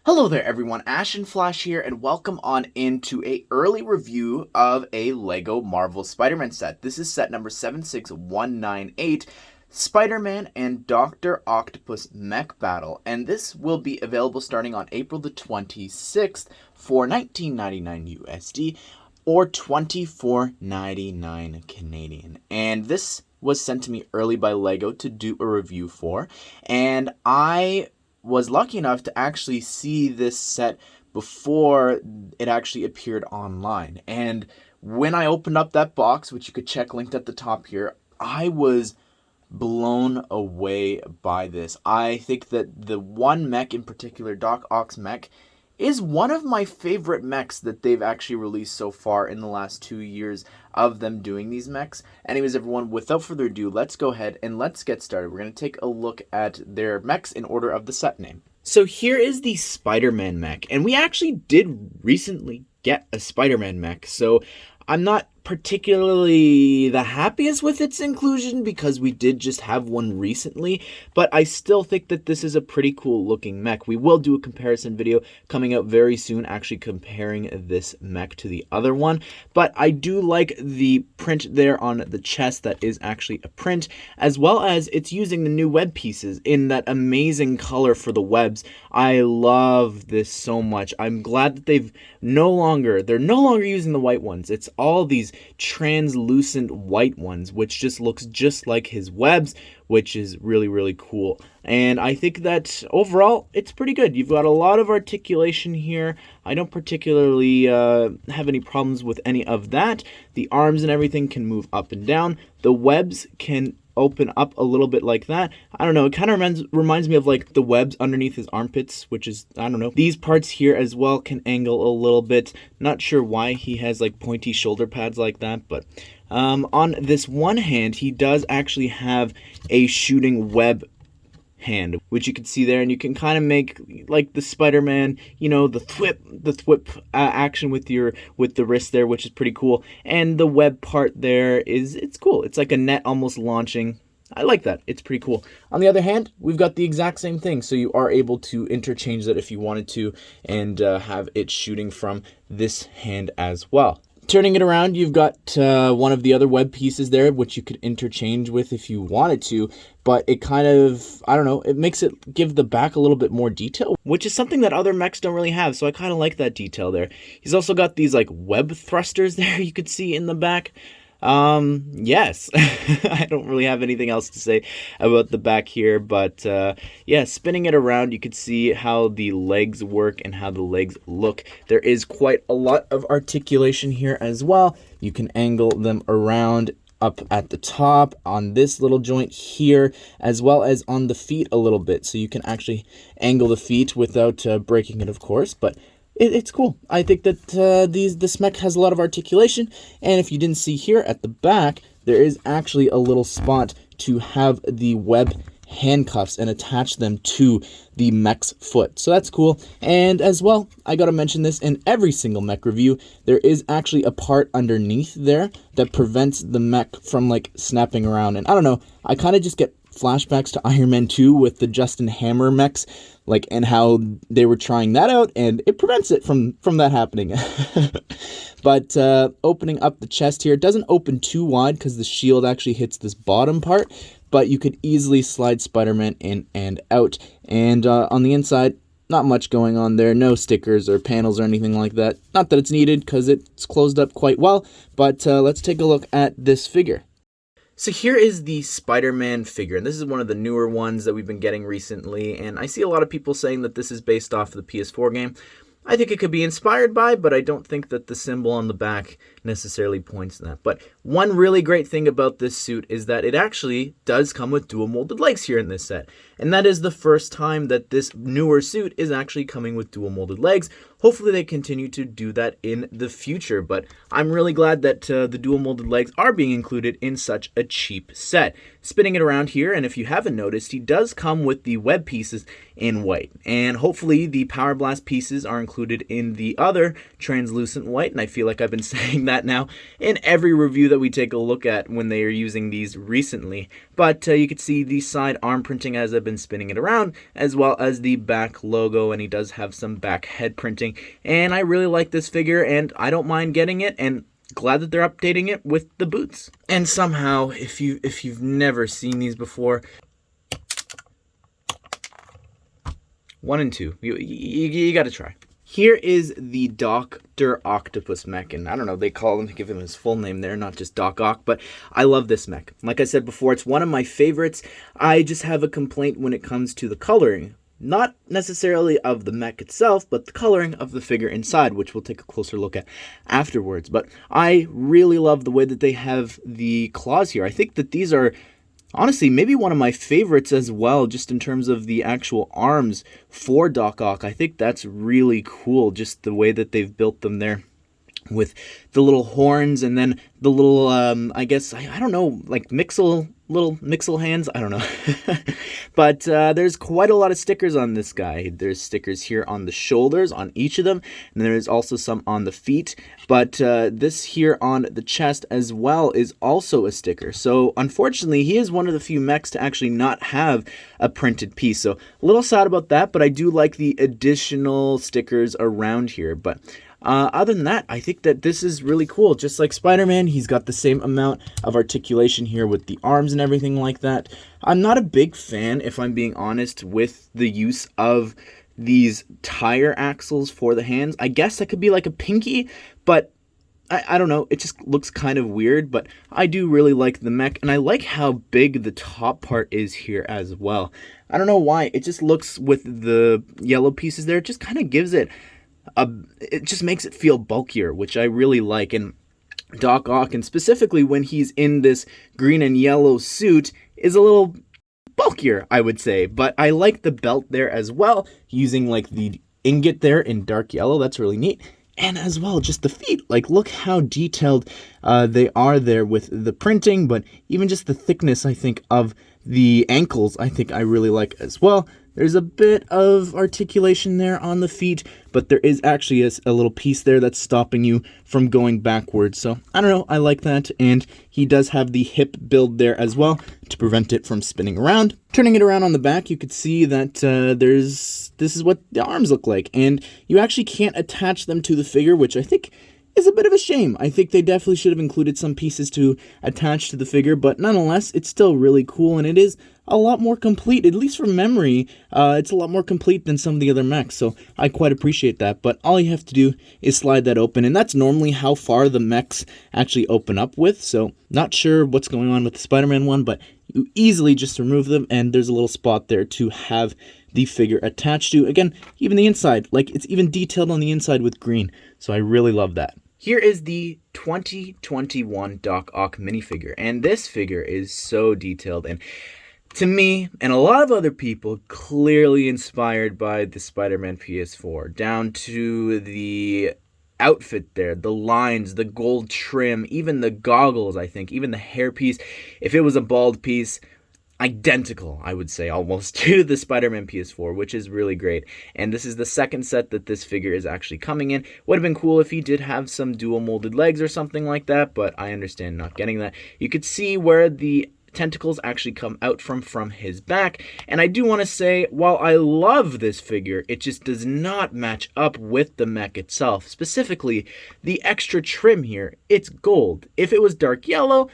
Hello there everyone, Ashnflash here, and welcome on into a early review of a LEGO Marvel Spider-Man set. This is set number 76198, Spider-Man and Doctor Octopus Mech Battle, and this will be available starting on April the 26th for $19.99 USD or $24.99 Canadian. And this was sent to me early by LEGO to do a review for, and I was lucky enough to actually see this set before it actually appeared online. And when I opened up that box, which you could check linked at the top here, I was blown away by this. I think that the one mech in particular, Doc Ock's mech, is one of my favorite mechs that they've actually released so far in the last 2 years of them doing these mechs. Anyways, everyone, without further ado, let's go ahead and let's get started. We're going to take a look at their mechs in order of the set name. So here is the Spider-Man mech, and we actually did recently get a Spider-Man mech, so I'm not particularly the happiest with its inclusion because we did just have one recently, but I still think that this is a pretty cool looking mech. We will do a comparison video coming out very soon, actually comparing this mech to the other one, but I do like the print there on the chest that is actually a print, as well as it's using the new web pieces in that amazing color for the webs. I love this so much. I'm glad that they're no longer using the white ones. It's all these translucent white ones, which just looks just like his webs, which is really, really cool. And I think that overall, it's pretty good. You've got a lot of articulation here. I don't particularly have any problems with any of that. The arms and everything can move up and down. The webs can open up a little bit like that. I don't know, it kind of reminds me of like the webs underneath his armpits, which is, I don't know. These parts here as well can angle a little bit. Not sure why he has like pointy shoulder pads like that, but on this one hand, he does actually have a shooting web hand, which you can see there, and you can kind of make like the Spider-Man, you know, the thwip action with the wrist there, which is pretty cool. And the web part there it's cool. It's like a net almost launching. I like that. It's pretty cool. On the other hand, we've got the exact same thing, so you are able to interchange that if you wanted to, and have it shooting from this hand as well. Turning it around, you've got one of the other web pieces there, which you could interchange with if you wanted to, but it kind of, I don't know, it makes it give the back a little bit more detail, which is something that other mechs don't really have, so I kind of like that detail there. He's also got these like web thrusters there you could see in the back. Yes, I don't really have anything else to say about the back here, but yeah, spinning it around, you could see how the legs work and how the legs look. There is quite a lot of articulation here as well. You can angle them around up at the top on this little joint here, as well as on the feet a little bit, so you can actually angle the feet without breaking it, of course, but it's cool. I think that this mech has a lot of articulation, and if you didn't see here at the back, there is actually a little spot to have the web handcuffs and attach them to the mech's foot. So that's cool. And as well, I gotta mention this in every single mech review, there is actually a part underneath there that prevents the mech from like snapping around. And I don't know, I kind of just get flashbacks to Iron Man 2 with the Justin Hammer mechs, like, and how they were trying that out, and it prevents it from that happening. But opening up the chest here, it doesn't open too wide because the shield actually hits this bottom part, but you could easily slide Spider-Man in and out. And on the inside, not much going on there, no stickers or panels or anything like that. Not that it's needed because it's closed up quite well, but let's take a look at this figure. So here is the Spider-Man figure, and this is one of the newer ones that we've been getting recently, and I see a lot of people saying that this is based off the PS4 game. I think it could be inspired by, but I don't think that the symbol on the back necessarily points to that. But one really great thing about this suit is that it actually does come with dual molded legs here in this set. And that is the first time that this newer suit is actually coming with dual molded legs. Hopefully they continue to do that in the future, but I'm really glad that the dual molded legs are being included in such a cheap set. Spinning it around here, and if you haven't noticed, he does come with the web pieces in white. And hopefully the Power Blast pieces are included included in the other translucent white, and I feel like I've been saying that now in every review that we take a look at when they are using these recently. But you can see the side arm printing as I've been spinning it around, as well as the back logo, and he does have some back head printing. And I really like this figure, and I don't mind getting it, and glad that they're updating it with the boots. And somehow, if you've never seen these before, 1 and 2, you got to try. Here is the Doctor Octopus Mech, and I don't know, they give him his full name there, not just Doc Ock, but I love this mech. Like I said before, it's one of my favorites. I just have a complaint when it comes to the coloring. Not necessarily of the mech itself, but the coloring of the figure inside, which we'll take a closer look at afterwards. But I really love the way that they have the claws here. I think that these are, honestly, maybe one of my favorites as well, just in terms of the actual arms for Doc Ock. I think that's really cool, just the way that they've built them there, with the little horns and then the little, I guess, I don't know, like little mixel hands, I don't know. But there's quite a lot of stickers on this guy. There's stickers here on the shoulders, on each of them, and there's also some on the feet. But this here on the chest as well is also a sticker. So unfortunately, he is one of the few mechs to actually not have a printed piece. So a little sad about that, but I do like the additional stickers around here. But other than that, I think that this is really cool. Just like Spider-Man, he's got the same amount of articulation here with the arms and everything like that. I'm not a big fan, if I'm being honest, with the use of these tire axles for the hands. I guess that could be like a pinky, but I don't know. It just looks kind of weird, but I do really like the mech, and I like how big the top part is here as well. I don't know why. It just looks, with the yellow pieces there, it just kind of gives it it just makes it feel bulkier, which I really like. And Doc Ock, and specifically when he's in this green and yellow suit, is a little bulkier, I would say. But I like the belt there as well, using like the ingot there in dark yellow. That's really neat. And as well, just the feet. Like, look how detailed they are there with the printing, but even just the thickness, I think, of the ankles, I think I really like as well. There's a bit of articulation there on the feet, but there is actually a little piece there that's stopping you from going backwards. So, I don't know, I like that. And he does have the hip build there as well to prevent it from spinning around. Turning it around on the back, you could see that this is what the arms look like. And you actually can't attach them to the figure, which I think is a bit of a shame. I think they definitely should have included some pieces to attach to the figure, but nonetheless, it's still really cool, and it is a lot more complete, at least from memory. It's a lot more complete than some of the other mechs, so I quite appreciate that. But all you have to do is slide that open, and that's normally how far the mechs actually open up with, so not sure what's going on with the Spider-Man one, but you easily just remove them, and there's a little spot there to have the figure attached to. Again, even the inside, like, it's even detailed on the inside with green, so I really love that. Here is the 2021 Doc Ock minifigure, and this figure is so detailed, and to me, and a lot of other people, clearly inspired by the Spider-Man PS4, down to the outfit there, the lines, the gold trim, even the goggles, I think, even the hairpiece. If it was a bald piece, identical, I would say, almost to the Spider-Man PS4, which is really great. And this is the second set that this figure is actually coming in. Would have been cool if he did have some dual molded legs or something like that, but I understand not getting that. You could see where the tentacles actually come out from his back, and I do want to say, while I love this figure, it just does not match up with the mech itself. Specifically, the extra trim here, it's gold. If it was dark yellow,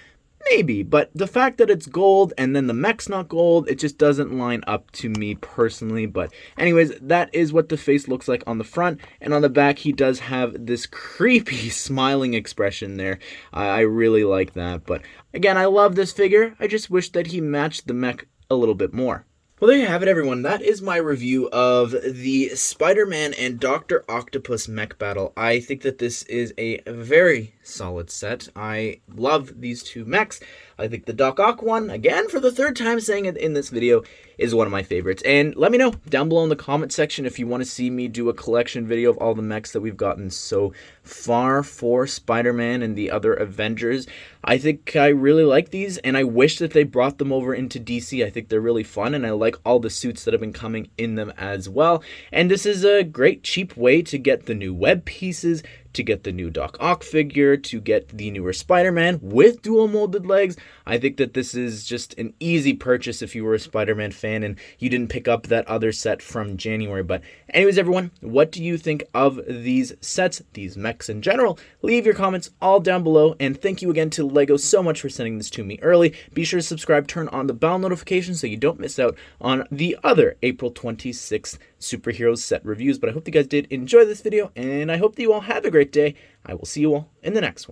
maybe, but the fact that it's gold and then the mech's not gold, it just doesn't line up to me personally. But anyways, that is what the face looks like on the front, and on the back he does have this creepy smiling expression there. I really like that, but again, I love this figure. I just wish that he matched the mech a little bit more. Well, there you have it, everyone. That is my review of the Spider-Man and Doctor Octopus Mech Battle. I think that this is a very solid set. I love these two mechs. I think the Doc Ock one, again for the third time saying it in this video, is one of my favorites. And let me know down below in the comment section if you want to see me do a collection video of all the mechs that we've gotten so far for Spider-Man and the other Avengers. I think I really like these, and I wish that they brought them over into DC. I think they're really fun, and I like all the suits that have been coming in them as well. And this is a great cheap way to get the new web pieces, to get the new Doc Ock figure, to get the newer Spider-Man with dual molded legs. I think that this is just an easy purchase if you were a Spider-Man fan and you didn't pick up that other set from January. But anyways, everyone, what do you think of these sets, these mechs in general? Leave your comments all down below, and thank you again to LEGO so much for sending this to me early. Be sure to subscribe, turn on the bell notifications so you don't miss out on the other April 26th superheroes set reviews. But I hope you guys did enjoy this video, and I hope that you all have a great day. I will see you all in the next one.